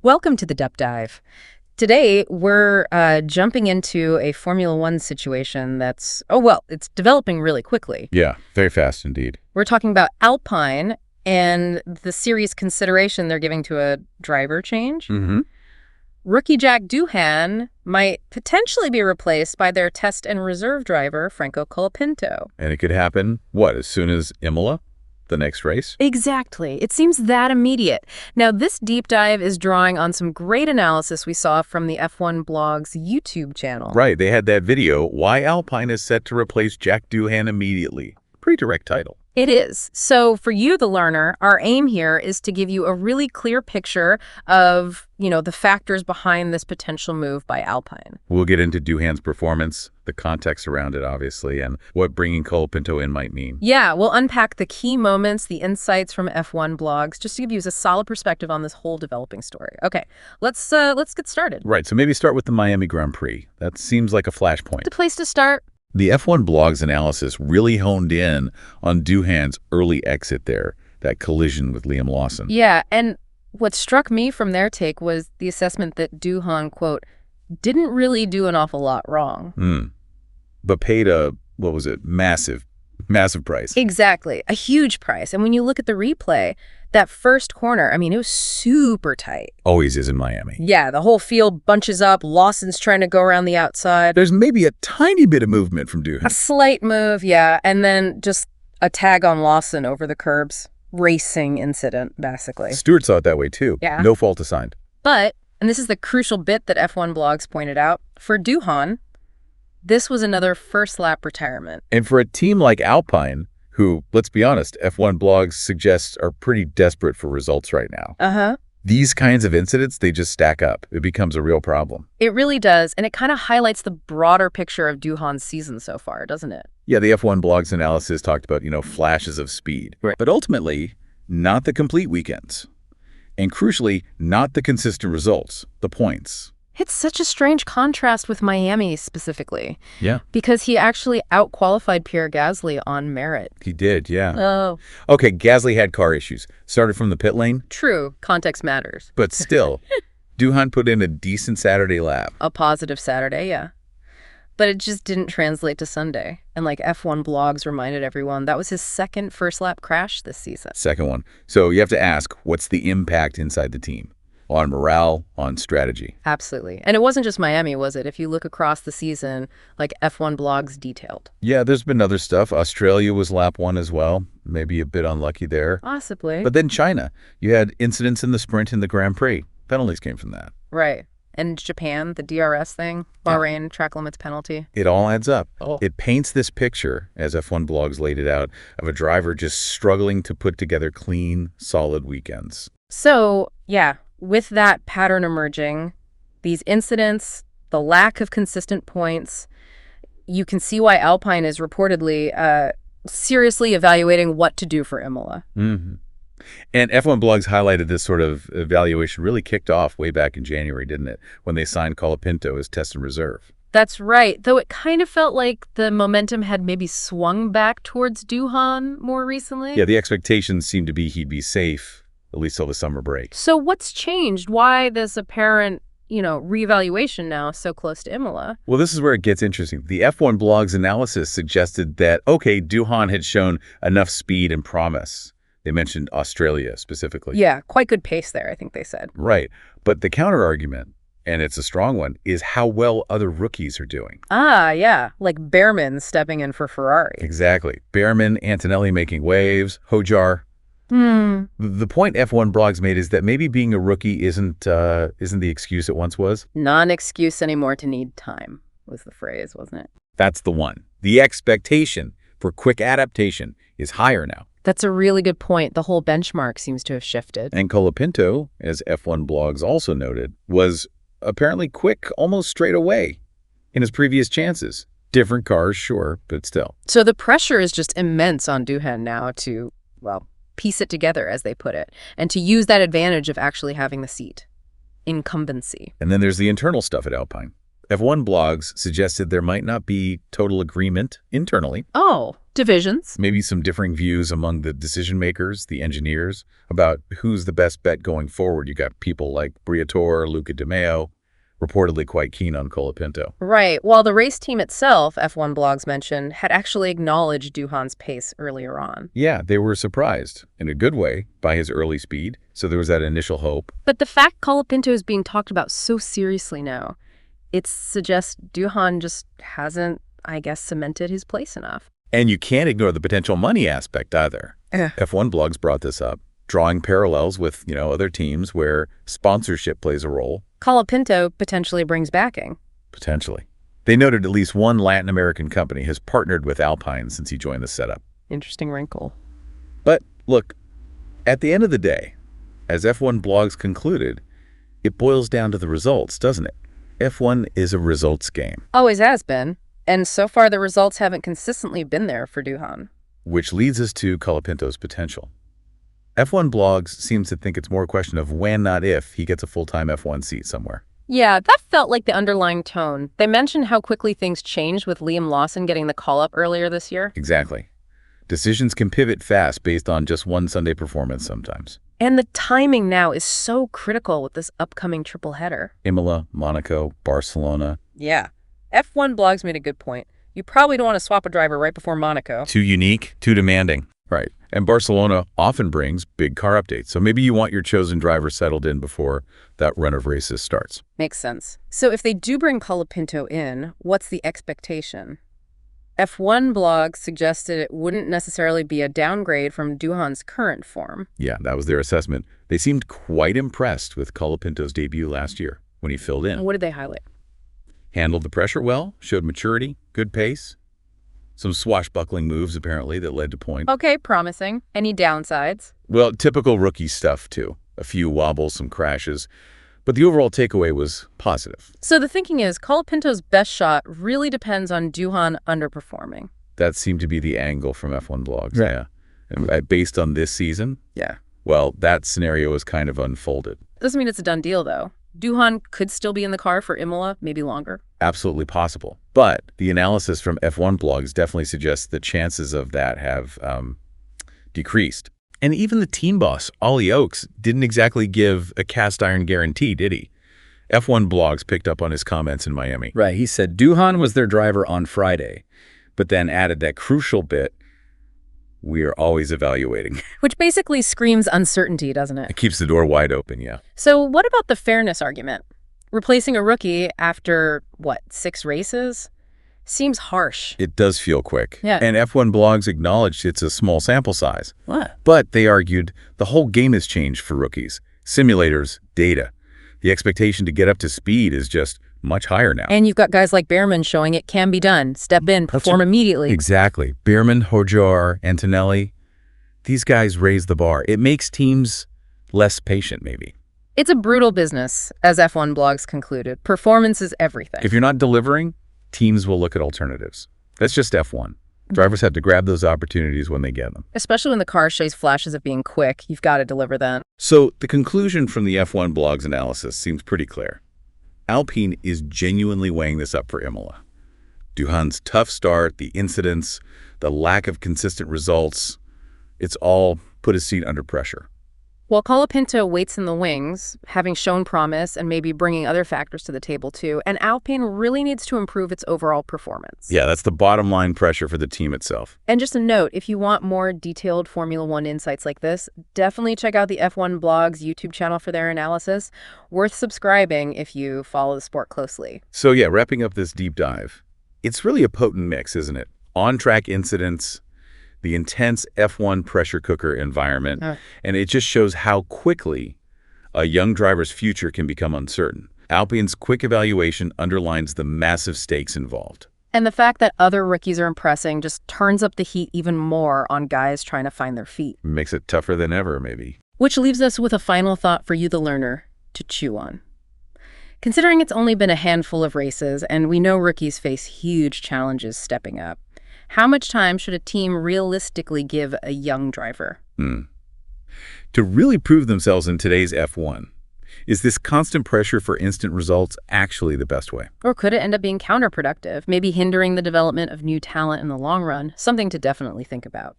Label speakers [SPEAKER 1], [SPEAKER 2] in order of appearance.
[SPEAKER 1] Welcome to the Deep Dive. Today, we're jumping into a Formula One situation that's, it's developing really quickly.
[SPEAKER 2] Yeah, very fast indeed.
[SPEAKER 1] We're talking about Alpine and the serious consideration they're giving to a driver change.
[SPEAKER 2] Mm-hmm.
[SPEAKER 1] Rookie Jack Doohan might potentially be replaced by their test and reserve driver, Franco Colapinto.
[SPEAKER 2] And it could happen, as soon as Imola? The next race?
[SPEAKER 1] Exactly. It seems that immediate. Now, this deep dive is drawing on some great analysis we saw from the F1 Blog's YouTube channel.
[SPEAKER 2] Right. They had that video, Why Alpine is Set to Replace Jack Doohan Immediately. Pretty direct title.
[SPEAKER 1] It is. So for you, the learner, our aim here is to give you a really clear picture of, the factors behind this potential move by Alpine.
[SPEAKER 2] We'll get into Doohan's performance, the context around it, obviously, and what bringing Colapinto in might mean.
[SPEAKER 1] Yeah, we'll unpack the key moments, the insights from F1 blogs, just to give you a solid perspective on this whole developing story. Okay, let's get started.
[SPEAKER 2] Right, so maybe start with the Miami Grand Prix. That seems like a flashpoint.
[SPEAKER 1] The place to start.
[SPEAKER 2] The F1 blog's analysis really honed in on Doohan's early exit there, that collision with Liam Lawson.
[SPEAKER 1] Yeah, and what struck me from their take was the assessment that Doohan, quote, didn't really do an awful lot wrong.
[SPEAKER 2] But paid a, massive price.
[SPEAKER 1] Exactly, a huge price. And when you look at the replay, that first corner, it was super tight.
[SPEAKER 2] Always is in Miami.
[SPEAKER 1] Yeah, the whole field bunches up. Lawson's trying to go around the outside.
[SPEAKER 2] There's maybe a tiny bit of movement from Doohan.
[SPEAKER 1] A slight move, yeah. And then just a tag on Lawson over the curbs. Racing incident, basically.
[SPEAKER 2] Stewart saw it that way, too.
[SPEAKER 1] Yeah.
[SPEAKER 2] No fault assigned.
[SPEAKER 1] But, and this is the crucial bit that F1 blogs pointed out, for Doohan, this was another first-lap retirement.
[SPEAKER 2] And for a team like Alpine, who, let's be honest, F1 blogs suggest are pretty desperate for results right now.
[SPEAKER 1] Uh-huh.
[SPEAKER 2] These kinds of incidents, they just stack up. It becomes a real problem.
[SPEAKER 1] It really does, and it kind of highlights the broader picture of Doohan's season so far, doesn't it?
[SPEAKER 2] Yeah, the F1 blog's analysis talked about, flashes of speed.
[SPEAKER 1] Right.
[SPEAKER 2] But ultimately, not the complete weekends. And crucially, not the consistent results, the points.
[SPEAKER 1] It's such a strange contrast with Miami specifically.
[SPEAKER 2] Yeah.
[SPEAKER 1] Because he actually out-qualified Pierre Gasly on merit.
[SPEAKER 2] He did, yeah.
[SPEAKER 1] Oh.
[SPEAKER 2] Okay, Gasly had car issues. Started from the pit lane.
[SPEAKER 1] True. Context matters.
[SPEAKER 2] But still, Doohan put in a decent Saturday lap.
[SPEAKER 1] A positive Saturday, yeah. But it just didn't translate to Sunday. And like F1 blogs reminded everyone, that was his second first-lap crash this season.
[SPEAKER 2] Second one. So you have to ask, what's the impact inside the team? On morale, on strategy.
[SPEAKER 1] Absolutely. And it wasn't just Miami, was it? If you look across the season, like F1 blogs detailed.
[SPEAKER 2] Yeah, there's been other stuff. Australia was lap 1 as well. Maybe a bit unlucky there.
[SPEAKER 1] Possibly.
[SPEAKER 2] But then China. You had incidents in the sprint in the Grand Prix. Penalties came from that.
[SPEAKER 1] Right. And Japan, the DRS thing, Bahrain, track limits penalty.
[SPEAKER 2] It all adds up.
[SPEAKER 1] Oh.
[SPEAKER 2] It paints this picture, as F1 blogs laid it out, of a driver just struggling to put together clean, solid weekends.
[SPEAKER 1] So, yeah. With that pattern emerging, these incidents, the lack of consistent points, you can see why Alpine is reportedly seriously evaluating what to do for Imola.
[SPEAKER 2] Mm-hmm. And F1 blogs highlighted this sort of evaluation really kicked off way back in January, didn't it? When they signed Colapinto as test and reserve.
[SPEAKER 1] That's right, though it kind of felt like the momentum had maybe swung back towards Doohan more recently.
[SPEAKER 2] Yeah, the expectations seemed to be he'd be safe, at least till the summer break.
[SPEAKER 1] So what's changed? Why this apparent, reevaluation now so close to Imola?
[SPEAKER 2] Well, this is where it gets interesting. The F1 blog's analysis suggested that, okay, Doohan had shown enough speed and promise. They mentioned Australia specifically.
[SPEAKER 1] Yeah, quite good pace there, I think they said.
[SPEAKER 2] Right. But the counter-argument, and it's a strong one, is how well other rookies are doing.
[SPEAKER 1] Ah, yeah, like Behrman stepping in for Ferrari.
[SPEAKER 2] Exactly. Behrman, Antonelli making waves, Hojar. The point F1 blogs made is that maybe being a rookie isn't the excuse it once was.
[SPEAKER 1] Non-excuse anymore to need time was the phrase, wasn't it?
[SPEAKER 2] That's the one. The expectation for quick adaptation is higher now.
[SPEAKER 1] That's a really good point. The whole benchmark seems to have shifted.
[SPEAKER 2] And Colapinto, as F1 blogs also noted, was apparently quick almost straight away in his previous chances. Different cars, sure, but still.
[SPEAKER 1] So the pressure is just immense on Doohan now to, piece it together, as they put it, and to use that advantage of actually having the seat. Incumbency.
[SPEAKER 2] And then there's the internal stuff at Alpine. F1 blogs suggested there might not be total agreement internally.
[SPEAKER 1] Oh, Divisions.
[SPEAKER 2] Maybe some differing views among the decision makers, the engineers, about who's the best bet going forward. You got people like Briatore, Luca Di Maio, reportedly quite keen on Colapinto.
[SPEAKER 1] Right. While the race team itself, F1 blogs mentioned, had actually acknowledged DOOHAN'S pace earlier on.
[SPEAKER 2] Yeah, they were surprised, in a good way, by his early speed, so there was that initial hope.
[SPEAKER 1] But the fact Colapinto is being talked about so seriously now, it suggests DOOHAN just hasn't, I guess, cemented his place enough.
[SPEAKER 2] And you can't ignore the potential money aspect either. F1 blogs brought this up, drawing parallels with, other teams where sponsorship plays a role.
[SPEAKER 1] Colapinto potentially brings backing.
[SPEAKER 2] Potentially. They noted at least one Latin American company has partnered with Alpine since he joined the setup.
[SPEAKER 1] Interesting wrinkle.
[SPEAKER 2] But look, at the end of the day, as F1 blogs concluded, it boils down to the results, doesn't it? F1 is a results game.
[SPEAKER 1] Always has been. And so far, the results haven't consistently been there for DOOHAN.
[SPEAKER 2] Which leads us to Colapinto's potential. F1 blogs seems to think it's more a question of when, not if, he gets a full-time F1 seat somewhere.
[SPEAKER 1] Yeah, that felt like the underlying tone. They mentioned how quickly things changed with Liam Lawson getting the call-up earlier this year.
[SPEAKER 2] Exactly. Decisions can pivot fast based on just one Sunday performance sometimes.
[SPEAKER 1] And the timing now is so critical with this upcoming triple header.
[SPEAKER 2] Imola, Monaco, Barcelona.
[SPEAKER 1] Yeah. F1 blogs made a good point. You probably don't want to swap a driver right before Monaco.
[SPEAKER 2] Too unique, too demanding. Right. And Barcelona often brings big car updates. So maybe you want your chosen driver settled in before that run of races starts.
[SPEAKER 1] Makes sense. So if they do bring Colapinto in, what's the expectation? F1 blog suggested it wouldn't necessarily be a downgrade from DOOHAN's current form.
[SPEAKER 2] Yeah, that was their assessment. They seemed quite impressed with Colapinto's debut last year when he filled in.
[SPEAKER 1] What did they highlight?
[SPEAKER 2] Handled the pressure well, showed maturity, good pace. Some swashbuckling moves, apparently, that led to points.
[SPEAKER 1] Okay, promising. Any downsides?
[SPEAKER 2] Well, typical rookie stuff, too. A few wobbles, some crashes. But the overall takeaway was positive.
[SPEAKER 1] So the thinking is Colapinto's best shot really depends on DOOHAN underperforming.
[SPEAKER 2] That seemed to be the angle from F1 blogs,
[SPEAKER 1] right.
[SPEAKER 2] Yeah. And based on this season,
[SPEAKER 1] yeah.
[SPEAKER 2] Well, that scenario was kind of unfolded.
[SPEAKER 1] Doesn't mean it's a done deal, though. DOOHAN could still be in the car for Imola, maybe longer.
[SPEAKER 2] Absolutely possible. But the analysis from F1 blogs definitely suggests the chances of that have decreased. And even the team boss, Ollie Oakes, didn't exactly give a cast iron guarantee, did he? F1 blogs picked up on his comments in Miami.
[SPEAKER 3] Right. He said DOOHAN was their driver on Friday, but then added that crucial bit,
[SPEAKER 2] "We are always evaluating."
[SPEAKER 1] Which basically screams uncertainty, doesn't it?
[SPEAKER 2] It keeps the door wide open, yeah.
[SPEAKER 1] So what about the fairness argument? Replacing a rookie after, 6 races? Seems harsh.
[SPEAKER 2] It does feel quick.
[SPEAKER 1] Yeah.
[SPEAKER 2] And F1 blogs acknowledged it's a small sample size.
[SPEAKER 1] What?
[SPEAKER 2] But they argued the whole game has changed for rookies. Simulators, data. The expectation to get up to speed is just much higher now.
[SPEAKER 1] And you've got guys like Behrman showing it can be done. Step in, perform immediately.
[SPEAKER 2] Exactly. Behrman, Hojar, Antonelli, these guys raise the bar. It makes teams less patient, maybe.
[SPEAKER 1] It's a brutal business, as F1 blogs concluded. Performance is everything.
[SPEAKER 2] If you're not delivering, teams will look at alternatives. That's just F1. Drivers have to grab those opportunities when they get them.
[SPEAKER 1] Especially when the car shows flashes of being quick, you've got to deliver then.
[SPEAKER 2] So the conclusion from the F1 blog's analysis seems pretty clear. Alpine is genuinely weighing this up for Imola. DOOHAN's tough start, the incidents, the lack of consistent results, it's all put his seat under pressure.
[SPEAKER 1] While Colapinto waits in the wings, having shown promise and maybe bringing other factors to the table too, and Alpine really needs to improve its overall performance.
[SPEAKER 2] Yeah, that's the bottom line pressure for the team itself.
[SPEAKER 1] And just a note, if you want more detailed Formula One insights like this, definitely check out the F1 blog's YouTube channel for their analysis. Worth subscribing if you follow the sport closely.
[SPEAKER 2] So yeah, wrapping up this deep dive, it's really a potent mix, isn't it? On-track incidents, the intense F1 pressure cooker environment, and it just shows how quickly a young driver's future can become uncertain. Alpine's quick evaluation underlines the massive stakes involved.
[SPEAKER 1] And the fact that other rookies are impressing just turns up the heat even more on guys trying to find their feet.
[SPEAKER 2] Makes it tougher than ever, maybe.
[SPEAKER 1] Which leaves us with a final thought for you, the learner, to chew on. Considering it's only been a handful of races, and we know rookies face huge challenges stepping up, how much time should a team realistically give a young driver?
[SPEAKER 2] To really prove themselves in today's F1, Is this constant pressure for instant results actually the best way?
[SPEAKER 1] Or could it end up being counterproductive, maybe hindering the development of new talent in the long run? Something to definitely think about.